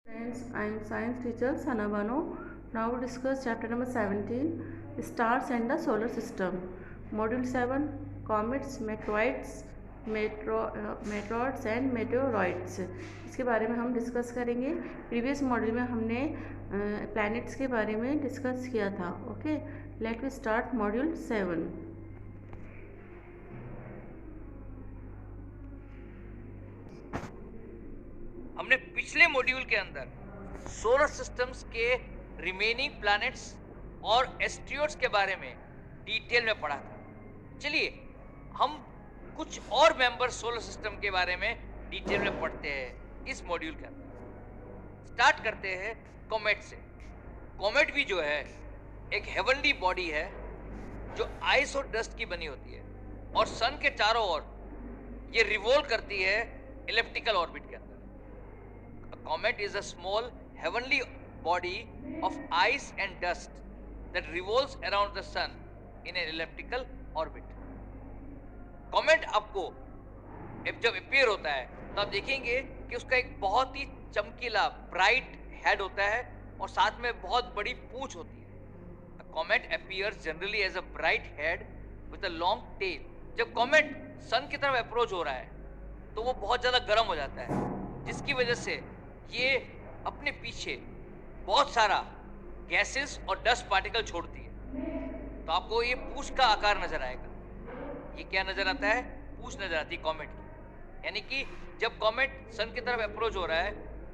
Friends, I am science teacher Sana Bano. Now we discuss chapter number 17, stars and the solar system. Module 7, comets, meteoroids and meteoroids. इसके बारे में हम discuss करेंगे. Previous module में हमने planets के बारे में डिस्कस किया था. Okay, let we start module 7. हमने पिछले मॉड्यूल के अंदर सोलर सिस्टम्स के रिमेनिंग प्लैनेट्स और एस्ट्रियोड्स के बारे में डिटेल में पढ़ा था. चलिए हम कुछ और मेंबर सोलर सिस्टम के बारे में डिटेल में पढ़ते हैं इस मॉड्यूल के अंदर. स्टार्ट करते हैं कॉमेट से. कॉमेट भी जो है एक हेवनली बॉडी है जो आइस और डस्ट की बनी होती है और सन के चारों ओर ये रिवॉल्व करती है इलिप्टिकल ऑर्बिट के अंदर. Comet is a small heavenly body of ice and dust that revolves around the sun in an elliptical orbit. Comet आपको जब अपीयर होता है तो आप देखेंगे कि उसका एक बहुत ही चमकीला ब्राइट हेड होता है और साथ में बहुत बड़ी पूंछ होती है. A comet appears generally as a bright head with a long tail. जब comet सन की तरफ अप्रोच हो रहा है तो वो बहुत ज़्यादा गर्म हो जाता है, जिसकी वजह से ये अपने पीछे बहुत सारा गैसेस और डस्ट पार्टिकल छोड़ती है. तो आपको ये पूंछ का आकार नजर आएगा. ये क्या नजर आता है? पूंछ नजर आती है कॉमेट की. यानी कि जब कॉमेट सन की तरफ अप्रोच हो रहा है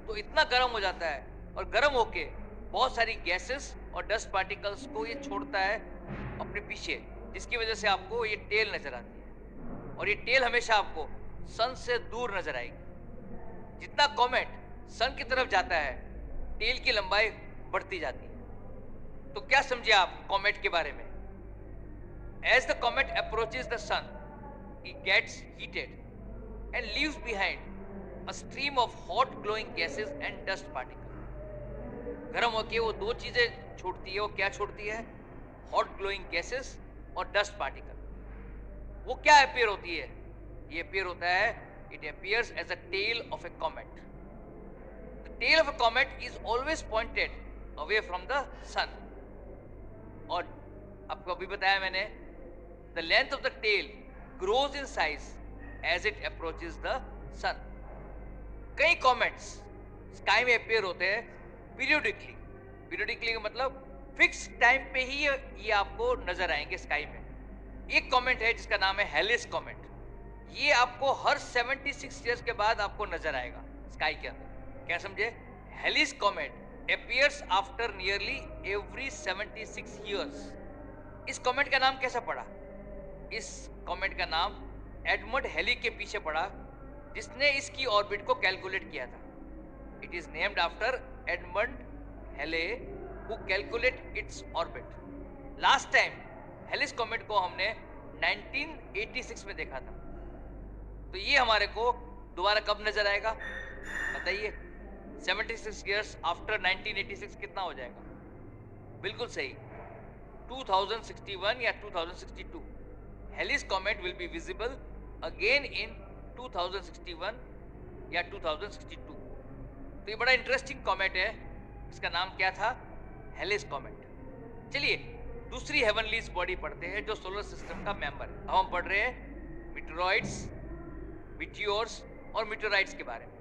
तो इतना गर्म हो जाता है और गर्म होके बहुत सारी गैसेस और डस्ट पार्टिकल्स को ये छोड़ता है अपने पीछे, जिसकी वजह से आपको ये टेल नजर आती है. और ये टेल हमेशा आपको सन से दूर नजर आएगी. जितना कॉमेट सन की तरफ जाता है टेल की लंबाई बढ़ती जाती है. तो क्या समझे आप कॉमेट के बारे में? As the comet approaches the sun it gets heated and leaves behind a stream of hot glowing gases and dust particle. गर्म होके वो दो चीजें छोड़ती है. वो क्या छोड़ती है? हॉट ग्लोइंग गैसेस और डस्ट पार्टिकल. वो क्या अपीयर होती है? ये अपीयर होता है, it appears as a tail of a comet. Tail of a comet is always pointed away from the sun. और आपको अभी बताया मैंने, the length of the tail grows in size as it approaches the sun. कई comets sky में appear होते हैं periodically. Periodically का मतलब फिक्स टाइम पे ही ये आपको नजर आएंगे स्काई में. एक कॉमेट है जिसका नाम है हेलिस कॉमेट. ये आपको हर 76 ईयर्स के बाद आपको नजर आएगा स्काई के अंदर. क्या समझे? Halley's comet appears after nearly every 76 years. इस कॉमेट का नाम कैसा पड़ा? इस कॉमेट का नाम एडमंड हेली के पीछे पड़ा, जिसने इसकी ऑर्बिट को कैलकुलेट किया था. It is named after Edmond Halley who calculate its orbit. Last time Halley's comet को हमने 1986 में देखा था. तो ये हमारे को दोबारा कब नजर आएगा बताइए? 76 years आफ्टर 1986 कितना हो जाएगा? बिल्कुल सही, 2061 या 2062. Halley's comet will be visible again in 2061 या 2062. तो ये बड़ा इंटरेस्टिंग कॉमेट है. इसका नाम क्या था? हेलिस कॉमेट. चलिए दूसरी हेवनली बॉडी पढ़ते हैं जो सोलर सिस्टम का मेंबर है. अब हम पढ़ रहे हैं मीटेरॉइड्स, मीटियोर्स और मीटेराइट्स के बारे में.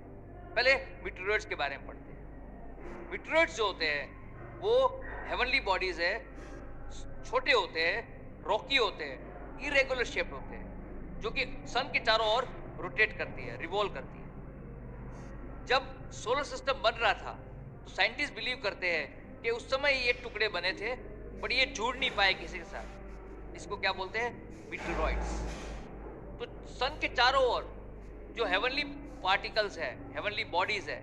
पहले मीटेरॉइड्स के बारे में पढ़ते हैं. मीटेरॉइड्स जो होते हैं वो हेवनली बॉडीज है, छोटे होते हैं, रॉकी होते हैं, इरेगुलर शेप होते हैं, जो कि सन के चारों ओर रोटेट करती है, रिवॉल्व करती है. जब सोलर सिस्टम बन रहा था तो साइंटिस्ट बिलीव करते हैं कि उस समय ये टुकड़े बने थे, पर ये जुड़ नहीं पाए किसी के साथ. इसको क्या बोलते हैं? मीटेरॉइड्स. तो सन के चारों ओर जो हेवनली पार्टिकल्स है, हेवनली बॉडीज है,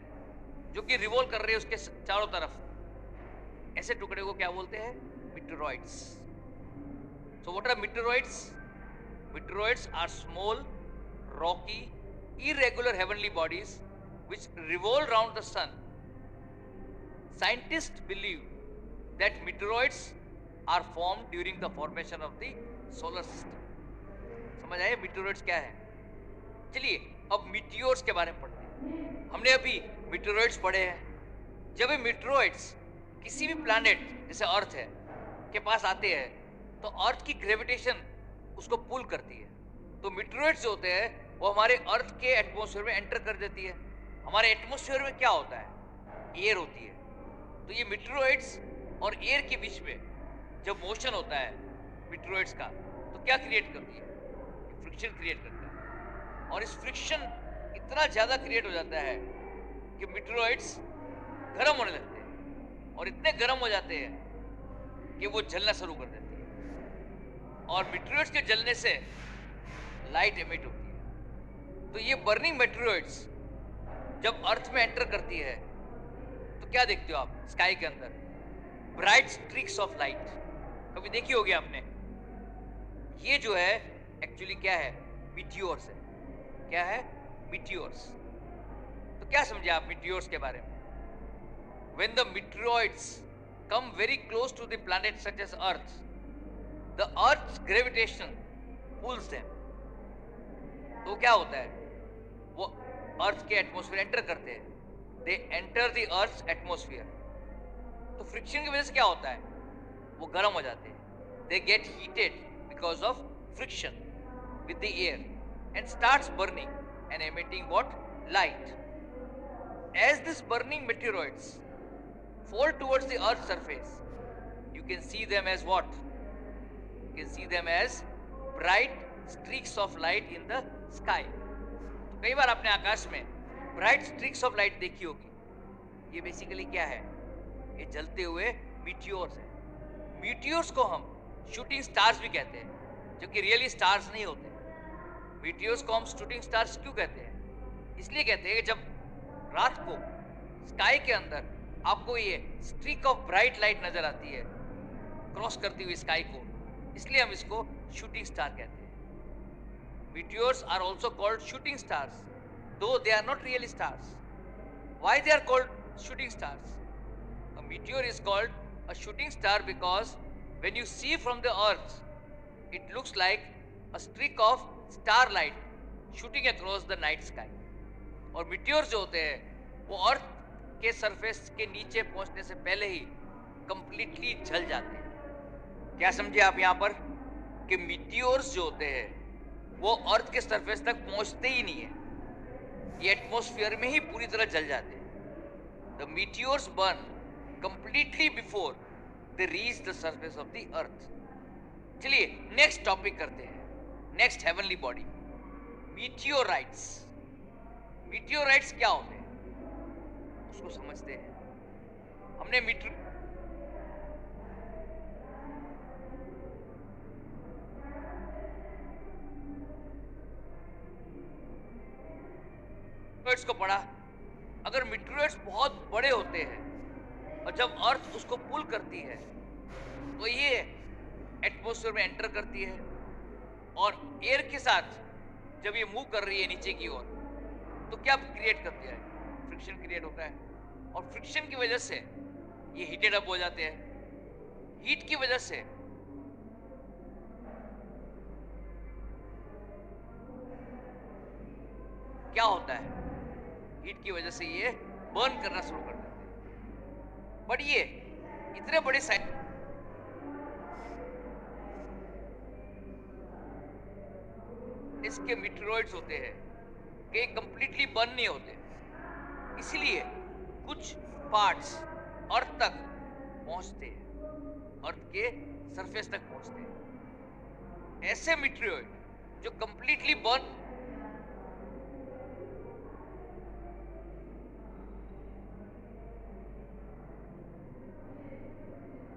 जो कि रिवॉल्व कर रहे हैं उसके चारों तरफ, ऐसे टुकड़े को क्या बोलते हैं? Meteoroids. So what are meteoroids? Meteoroids are small, rocky, irregular heavenly bodies which revolve around the sun. Scientists believe that meteoroids are formed during the formation of the solar system. समझ आए मीटेरॉइड्स क्या है? चलिए अब meteors के बारे में पढ़ते हैं. हमने अभी मीटेरॉइड्स पढ़े हैं, जब ये मीटरोइड्स किसी भी प्लैनेट जैसे अर्थ है के पास आते हैं तो अर्थ की ग्रेविटेशन उसको पुल करती है। तो मीटरोइड्स जो होते हैं वो हमारे अर्थ के एटमॉस्फेयर में एंटर कर देती है। हमारे एटमॉस्फेयर में क्या होता है? एयर होती है। तो ये मीटरोइड्स और एयर के बीच में जब मोशन होता है मीटरोइड्स का तो क्या क्रिएट करती है? फ्रिक्शन क्रिएट करता है। और इस फ्रिक्शन इतना ज्यादा क्रिएट हो जाता है कि मीटरोइड्स गर्म होने लगते हैं और इतने गर्म हो जाते हैं कि वो जलना शुरू कर देते हैं और मीटरोइड्स के जलने से लाइट एमिट होती है। तो ये बर्निंग मीटरोइड्स जब अर्थ में एंटर करती है तो क्या देखते हो आप स्काई के अंदर? Bright streaks of light. कभी देखी होगी आपने? ये जो है एक्चुअली क्या है? मीटियोर्स है। क्या है? मीटियोर्स। तो क्या समझे आप मीटियोर्स के बारे में? When the meteoroids come very close to the planet such as Earth, the Earth's gravitation pulls them. तो क्या होता है? वो अर्थ के एटमॉस्फेयर एंटर करते हैं। They enter the earth's atmosphere. तो फ्रिक्शन की वजह से क्या होता है? वो गर्म हो जाते हैं। They get heated because of friction with the air and starts burning and emitting what? Light. As this burning meteoroids fall towards the earth's surface, you can see them as what? You can see them as bright streaks of light in the sky. तो कई बार आपने आकाश में bright streaks of light देखी होगी। ये basically क्या है? ये जलते हुए मीटियोर्स है। मीटियोर्स को हम शूटिंग स्टार्स भी कहते हैं, जो कि रियली स्टार्स नहीं होते। मीटियोर्स को हम शूटिंग स्टार्स क्यों कहते हैं? इसलिए कहते हैं कि जब रात को स्काई के अंदर आपको ये स्ट्रीक ऑफ ब्राइट लाइट नजर आती है क्रॉस करती हुई स्काई को, इसलिए हम इसको शूटिंग स्टार कहते हैं। Meteors are also called shooting stars, though they are not really stars. Why they are called shooting stars? A meteor is called a shooting star because when you see from the earth it looks like a streak of star light shooting across the night sky. और meteors जो होते हैं वो अर्थ के surface के नीचे पहुंचने से पहले ही कंप्लीटली जल जाते हैं। क्या समझे आप यहाँ पर कि मीटियोर्स जो होते हैं वो अर्थ के सरफेस तक पहुंचते ही नहीं है, ये एटमॉस्फेयर में ही पूरी तरह जल जाते हैं। The meteors burn completely before they reach the surface of the earth. चलिए नेक्स्ट टॉपिक करते हैं, next heavenly body, meteorites. Meteorites क्या होते हैं उसको समझते हैं। हमने मीटियोराइट्स को पढ़ा। अगर मीटियोराइट्स बहुत बड़े होते हैं और जब अर्थ उसको पुल करती है तो ये एटमॉस्फेयर में एंटर करती है और एयर के साथ जब ये मूव कर रही है नीचे की ओर तो क्या क्रिएट करती है? फ्रिक्शन क्रिएट होता है और फ्रिक्शन की वजह से ये हीटेड अप हो जाते हैं। हीट की वजह से क्या होता है? हीट की वजह से ये बर्न करना शुरू कर देते हैं। बट ये इतने बड़े साइज इसके मीटियोराइट्स होते हैं कि कंप्लीटली बर्न नहीं होते, इसलिए कुछ पार्ट्स अर्थ तक पहुंचते हैं, अर्थ के सरफेस तक पहुंचते हैं। ऐसे मीटियोराइट जो कंप्लीटली बर्न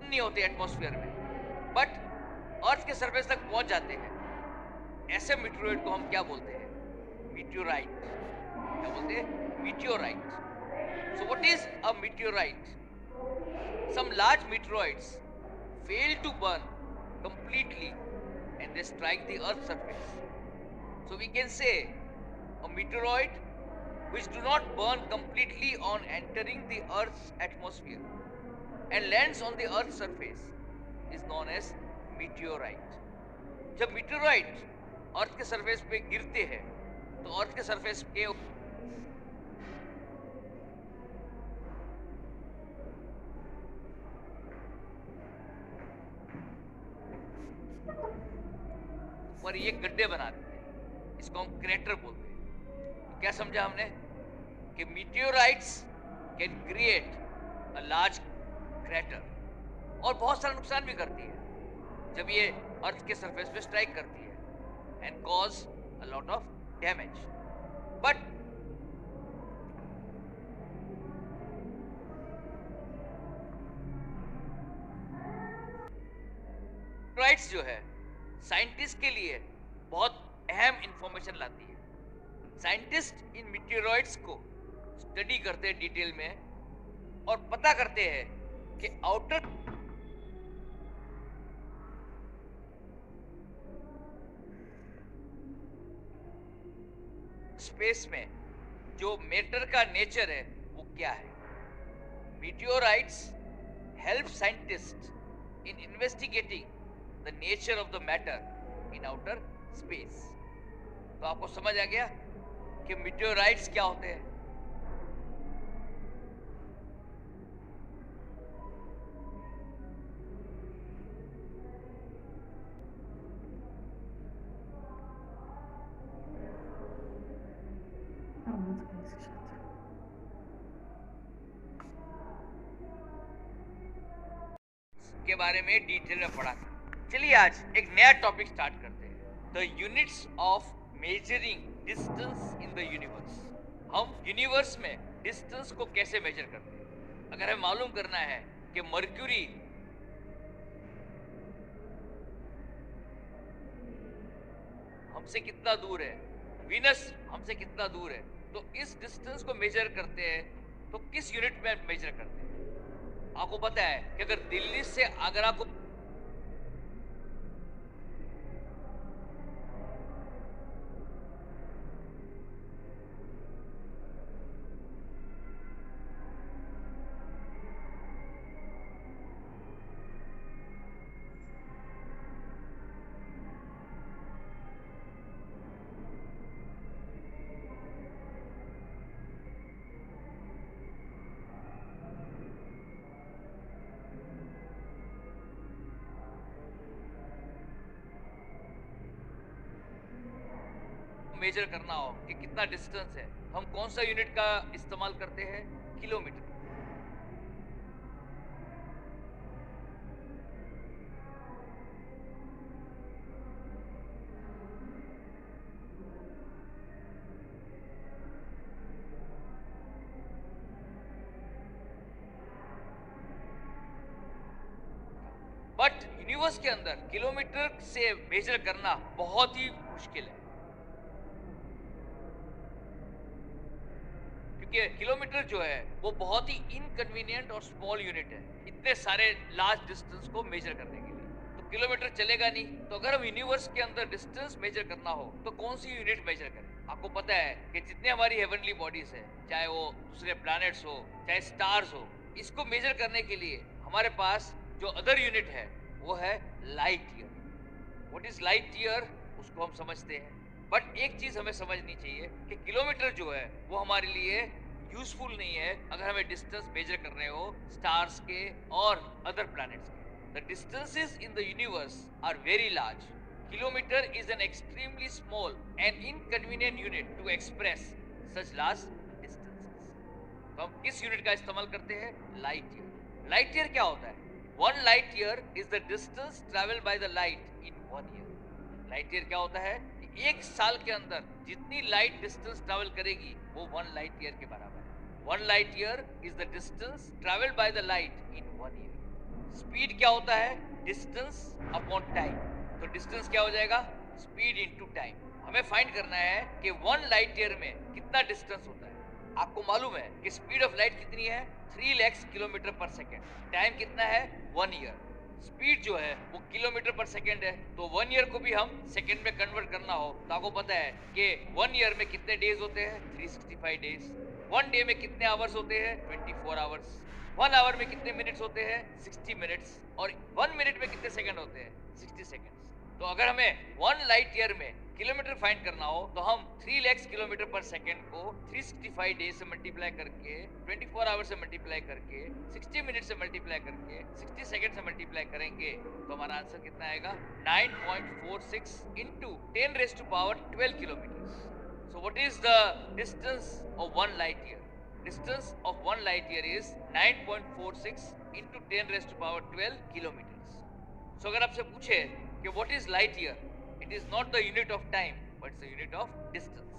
नहीं होते एटमॉस्फेयर में बट अर्थ के सरफेस तक पहुंच जाते हैं, ऐसे मीटियोराइट को हम क्या बोलते हैं? मीटियोराइट। क्या बोलते हैं? Meteorite. So what is a meteorite? Some large meteoroids fail to burn completely and they strike the earth's surface. So we can say a meteoroid which do not burn completely on entering the earth's atmosphere and lands on the earth's surface is known as meteorite. जब meteorite अर्थ के surface पे गिरते हैं तो अर्थ के surface के पर ये गड्ढे बना देते हैं, इसको हम क्रेटर बोलते हैं। तो क्या समझा हमने कि meteorites can create a large crater और बहुत सारा नुकसान भी करती है जब ये अर्थ के सरफेस पे स्ट्राइक करती है and cause a lot of damage. But meteorites जो है साइंटिस्ट के लिए बहुत अहम इंफॉर्मेशन लाती है। साइंटिस्ट इन मीटियोराइट्स को स्टडी करते हैं डिटेल में और पता करते हैं कि आउटर स्पेस में जो मैटर का नेचर है वो क्या है। Meteorites help scientist in investigating the nature of the matter in outer space. तो आपको समझ आ गया कि मीटियोराइट्स क्या होते हैं। के बारे में डिटेल में पढ़ा था। चलिए आज एक नया टॉपिक स्टार्ट करते हैं, the units of measuring distance in the universe. हम यूनिवर्स में डिस्टेंस को कैसे मेजर करते हैं। अगर हमें मालूम करना है कि मर्क्यूरी हमसे कितना दूर है, वीनस हमसे कितना दूर है, तो इस डिस्टेंस को मेजर करते हैं तो किस यूनिट में मेजर करते हैं। आपको पता है कि अगर दिल्ली से आगरा को मेजर करना हो कि कितना डिस्टेंस है, हम कौन सा यूनिट का इस्तेमाल करते हैं, किलोमीटर। बट यूनिवर्स के अंदर किलोमीटर से मेजर करना बहुत ही मुश्किल है, क्योंकि किलोमीटर जो है वो बहुत ही इनकन्वीनियंट और स्मॉल यूनिट है इतने सारे लार्ज डिस्टेंस को मेजर करने के लिए। तो किलोमीटर चलेगा नहीं। तो अगर हम यूनिवर्स के अंदर डिस्टेंस मेजर करना हो तो कौन सी यूनिट मेजर करें। आपको पता है कि जितने हमारी हेवनली बॉडीज है, चाहे वो दूसरे प्लैनेट्स हो चाहे स्टार्स हो, इसको मेजर करने के लिए हमारे पास जो अदर यूनिट है वो है light year. What is light year, उसको हम समझते हैं। बट एक चीज हमें समझनी चाहिए कि किलोमीटर जो है वो हमारे लिए यूजफुल नहीं है अगर हमें डिस्टेंस मेजर कर रहे हो स्टार्स के और अदर प्लैनेट्स के। The distances in the universe are very large. Kilometer is an extremely small and inconvenient unit to express such large distances. तो हम किस यूनिट का इस्तेमाल करते हैं, लाइट ईयर। लाइट ईयर क्या होता है, 1 light year is the distance traveled by the light in 1 year। Light year क्या होता है, एक साल के अंदर जितनी लाइट डिस्टेंस ट्रैवल करेगी वो 1 light year के बराबर है। 1 light year is the distance traveled by the light in 1 year। Speed क्या होता है, डिस्टेंस अपॉन टाइम। तो डिस्टेंस क्या हो जाएगा, स्पीड इनटू टाइम। हमें फाइंड करना है कि 1 light year में कितना डिस्टेंस होता है। आपको मालूम है कि स्पीड ऑफ लाइट कितनी है, 3 lakhs किलोमीटर पर सेकेंड। टाइम कितना है, 1 year। स्पीड जो है वो किलोमीटर पर सेकेंड है। तो 1 year को भी हम सेकेंड में कन्वर्ट करना हो तो आपको पता है कि 1 year में कितने डेज होते हैं, 365 डेज। 1 डे में कितने आवर्स होते हैं, 24 आवर्स। 1 आवर में कितने मिनट्स होते हैं, 60 मिनट्स। और 1 मिनट में कितने सेकंड होते हैं, 60 सेकंड्स। तो अगर हमें 1 लाइट ईयर में किलोमीटर फाइंड करना हो तो हम 3 लाख किलोमीटर पर सेकेंड को 365 डेज से मल्टीप्लाई करके, 24 आवर से मल्टीप्लाई करके, 60 मिनट से मल्टीप्लाई करके, 60 सेकेंड से मल्टीप्लाई करेंगे तो हमारा आंसर कितना आएगा? 9.46 into 10 raised to power 12 kilometers. So what is the distance of 1 light year? Distance of 1 light year is 9.46 into 10 raised to power 12 kilometers. So अगर आपसे पूछे कि what is light year? It is not the unit of time, but it's the unit of distance.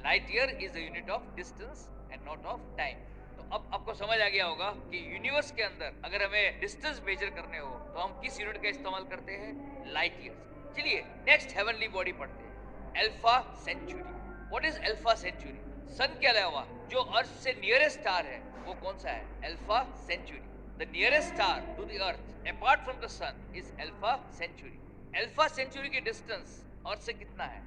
Light year is the unit of distance and not of time. तो अब आपको समझ आ गया होगा कि यूनिवर्स के अंदर अगर हमें डिस्टेंस मेजर करने हो तो हम किस यूनिट का इस्तेमाल करते हैं? Light year. चलिए नेक्स्ट हेवनली बॉडी पढ़ते हैं, Alpha Centauri. What is Alpha Centauri? Sun के अलावा जो अर्थ से नियरेस्ट स्टार है वो कौन सा है? Alpha Centauri. The nearest star to the earth apart from the sun is Alpha Centauri. Alpha Centauri की डिस्टेंस अर्थ से कितना है?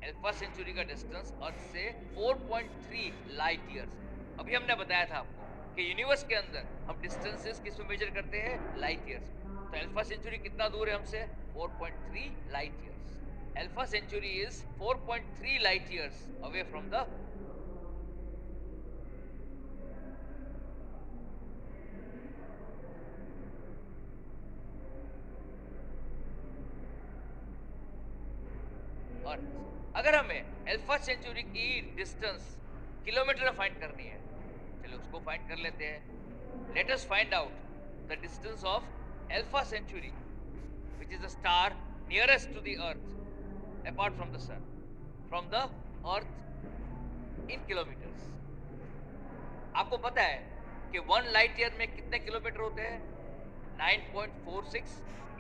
अल्फा सेंचुरी का डिस्टेंस अर्थ से 4.3 लाइट ईयर्स। अभी हमने बताया था आपको कि यूनिवर्स के अंदर हम डिस्टेंसेस किस में मेजर करते हैं? लाइट ईयर्स में। तो अल्फा सेंचुरी कितना दूर है हमसे? 4.3 light years. Alpha Centauri is 4.3 light years away from the earth. अगर हमें अल्फा सेंचुरी की डिस्टेंस किलोमीटर में फाइंड करनी है, चलो उसको फाइंड कर लेते हैं। Let us find out the distance of Alpha Centauri which is the star nearest to the earth apart from the sun, from the earth in kilometres. आपको पता है कि 1 लाइट ईयर में कितने किलोमीटर होते हैं? 9.46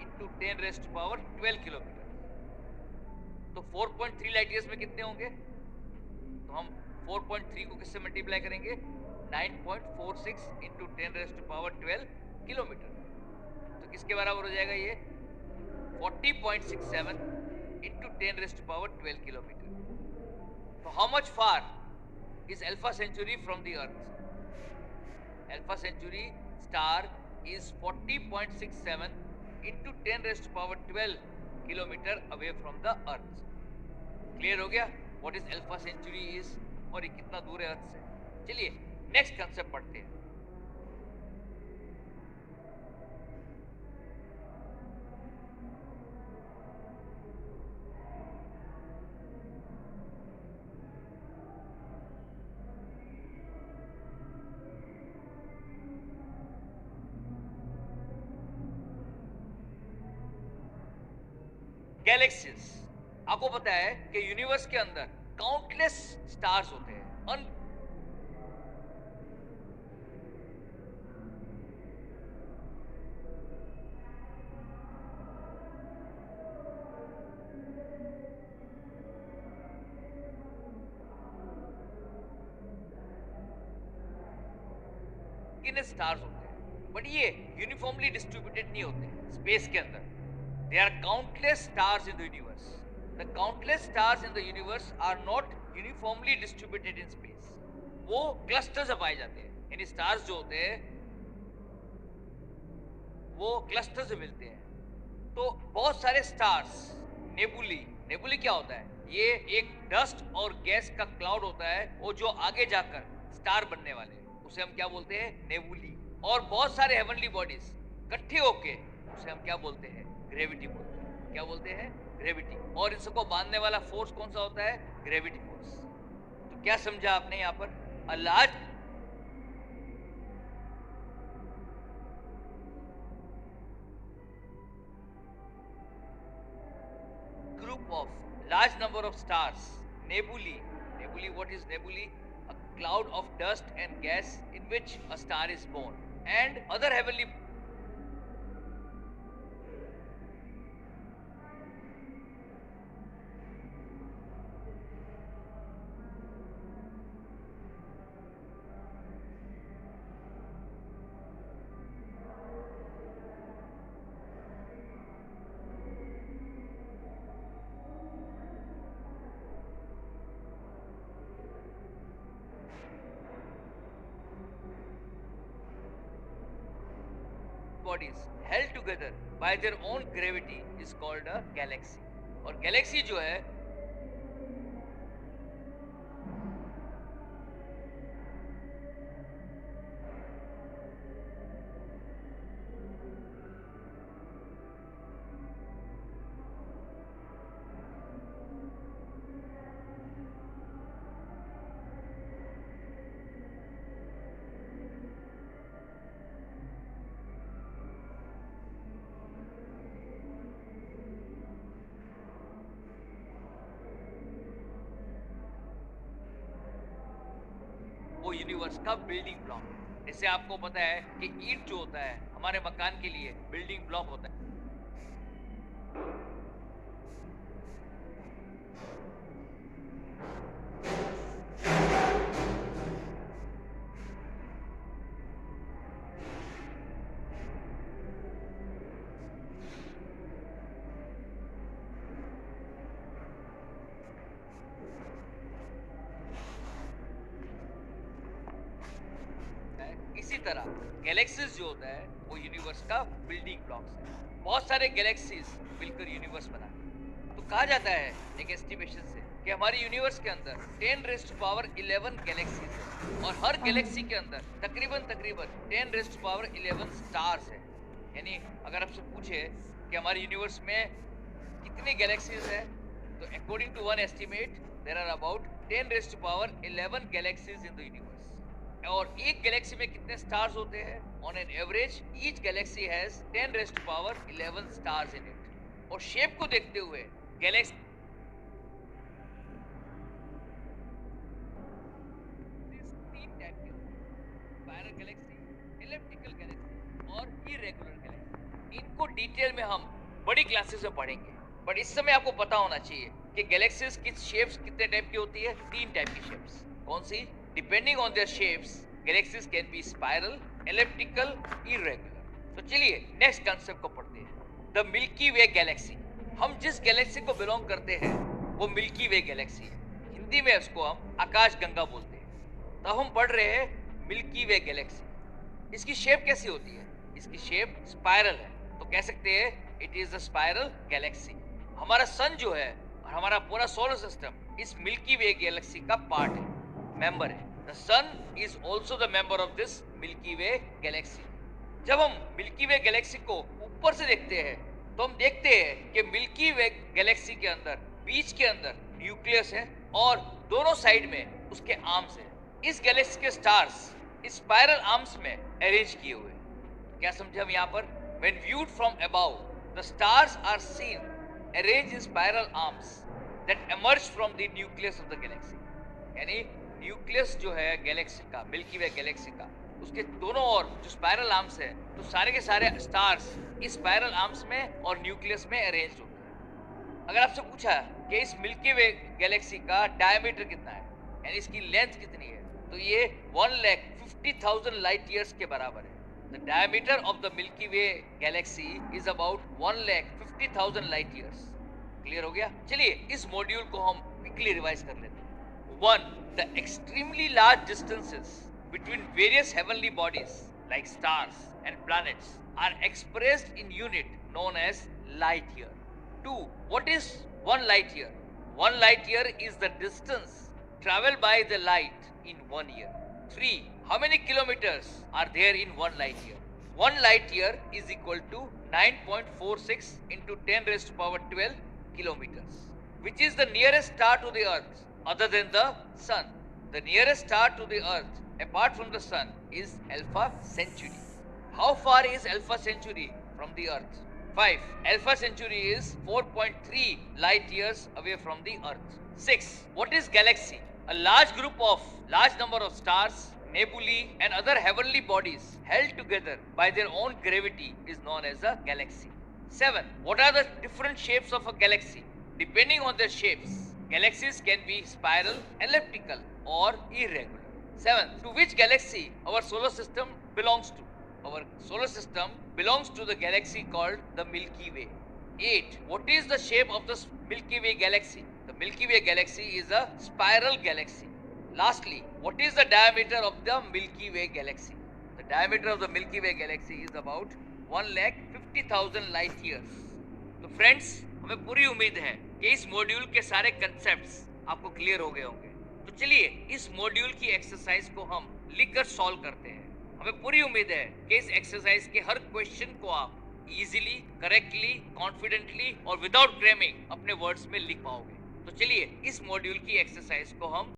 into 10 raised to power 12 kilometre. तो 4.3 light years में कितने होंगे? तो हम 4.3 को किससे मल्टीप्लाई करेंगे? 9.46 into 10 raised to power 12 kilometre. तो किसके बराबर हो जाएगा ये? 40.67 into 10 raised to power 12 kilometre. तो how much far is Alpha Centauri from the Earth? Alpha Centauri star is 40.67 into 10 raised to power 12 kilometre away from the Earth. Clear हो गया what is Alpha Centauri is और ये कितना दूर है अर्थ से? चलिए नेक्स्ट कंसेप्ट पढ़ते हैं। गैलेक्सीज। आपको पता है कि यूनिवर्स के अंदर काउंटलेस स्टार्स होते हैं। स्टार्स होते हैं बट ये यूनिफॉर्मली डिस्ट्रीब्यूटेड नहीं होते स्पेस के अंदर। There are countless stars in the universe. The countless stars in the universe are not uniformly distributed in space. वो क्लस्टर से पाए जाते हैं, यानी स्टार्स जो होते हैं वो क्लस्टर से मिलते हैं। तो बहुत सारे स्टार्स, नेबुली। नेबुली क्या होता है? ये एक डस्ट और गैस का क्लाउड होता है वो जो आगे जाकर स्टार बनने वाले हैं, उसे हम क्या बोलते हैं? नेबुली। और बहुत सारे हेवनली बॉडीज इकट्ठे होके उसे हम क्या बोलते हैं? ग्रेविटी बोलते हैं। क्या बोलते हैं? ग्रेविटी। और इन सबको बांधने वाला फोर्स कौन सा होता है? Gravity force. तो क्या समझा आपने यहाँ पर? A large group of large number of stars, nebulae. Nebulae, what is nebulae? A cloud of dust and gas in which a star is born, and other heavenly bodies held together by their own gravity is called a galaxy. और Galaxy जो है वो universe का building block है। जैसे आपको पता है कि ईंट जो होता है हमारे मकान के लिए बिल्डिंग ब्लॉक होता है। इसी तरह गैलेक्सीज जो होता है वो यूनिवर्स का बिल्डिंग ब्लॉक्स है। बहुत सारे गैलेक्सीज मिलकर यूनिवर्स बनाते हैं। तो कहा जाता है एक एस्टिमेशन से कि हमारे यूनिवर्स के अंदर 10⁻11 गैलेक्सीज है और हर गैलेक्सी के अंदर तकरीबन 10⁻11 स्टार्स है। यानी अगर आपसे पूछे कि हमारे यूनिवर्स में कितनी गैलेक्सीज है तो according to one estimate there are about 10⁻11 galaxies in the universe. और एक गैलेक्सी में कितने स्टार्स होते हैं? On an average each galaxy has 10⁻11 stars in it. और शेप को देखते हुए गैलेक्सी तीन टाइप के स्पाइरल गैलेक्सी, एलिप्टिकल गैलेक्सी और इरेगुलर गैलेक्सी। इनको डिटेल में हम बड़ी क्लासेस में पढ़ेंगे, बट इस समय आपको पता होना चाहिए कि गैलेक्सीज की शेप्स कितने टाइप की होती है। तीन टाइप की शेप्स। कौन सी? Depending on their shapes, galaxies can be spiral, elliptical, irregular. तो चलिए नेक्स्ट कंसेप्ट को पढ़ते हैं। The milky way Galaxy. हम जिस गैलेक्सी को बिलोंग करते हैं वो मिल्की वे गैलेक्सी है। हिंदी में उसको हम आकाश गंगा बोलते हैं। तो हम पढ़ रहे हैं मिल्की वे गैलेक्सी। इसकी शेप कैसी होती है? इसकी शेप स्पाइरल है। तो कह सकते हैं it is a spiral Galaxy. हमारा सन जो है और हमारा पूरा सोलर सिस्टम इस मिल्की वे गैलेक्सी का पार्ट है, मेंबर है। The sun is also the member of this Milky Way galaxy. जब हम मिल्की वे गैलेक्सी को ऊपर से देखते हैं तो हम देखते हैं कि मिल्की वे गैलेक्सी के अंदर बीच के अंदर न्यूक्लियस है और दोनों साइड में उसके आर्म्स हैं। इस गैलेक्सी के स्टार्स इस स्पाइरल आर्म्स में अरेंज किए हुए हैं। क्या समझे हम यहाँ पर? When viewed from above, the stars are seen arranged in spiral arms that emerge from the nucleus of the galaxy. यानी न्यूक्लियस जो है गैलेक्सी का, मिल्की वे गैलेक्सी का, उसके दोनों ओर जो स्पाइरल आर्म्स है तो सारे के सारे स्टार्स इस स्पाइरल आर्म्स में और न्यूक्लियस में अरेंज होते हैं। अगर आपसे पूछा कि इस मिल्की वे गैलेक्सी का डायमीटर कितना है यानी इसकी लेंथ कितनी है तो ये 1,50,000 लाइट ईयर्स के बराबर है। The diameter of the milky way Galaxy is about 1,50,000 light years. Clear हो गया? चलिए इस मॉड्यूल को हम क्विकली रिवाइज कर लेते हैं। 1. The extremely large distances between various heavenly bodies like stars and planets are expressed in unit known as light year. 2. What is 1 light year? 1 light year is the distance traveled by the light in 1 year. 3. How many kilometers are there in 1 light year? 1 light year is equal to 9.46 into 10⁻12 kilometers, which is the nearest star to the earth other than the sun. The nearest star to the earth apart from the sun is Alpha Centauri. How far is Alpha Centauri from the earth? 5. Alpha Centauri is 4.3 light years away from the earth. 6. What is galaxy? A large number of stars, nebulae and other heavenly bodies held together by their own gravity is known as a galaxy. 7. What are the different shapes of a galaxy? Depending on their shapes, galaxies can be spiral, elliptical or irregular. 7. To which galaxy our solar system belongs to? Our solar system belongs to the galaxy called the Milky Way. 8. What is the shape of the Milky Way galaxy? The Milky Way galaxy is a spiral galaxy. Lastly, what is the diameter of the Milky Way galaxy? The diameter of the Milky Way galaxy is about 1,50,000 light years. So friends, हमें पूरी उम्मीद है कि इस module के सारे concepts आपको clear हो गए होंगे। तो चलिए इस मॉड्यूल की एक्सरसाइज को हम लिखकर सॉल्व करते हैं। हमें पूरी उम्मीद है कि इस एक्सरसाइज के हर क्वेश्चन को आप इजीली, करेक्टली, कॉन्फिडेंटली और विदाउट ग्रामिंग अपने वर्ड्स में लिख पाओगे। तो चलिए इस मॉड्यूल की एक्सरसाइज को हम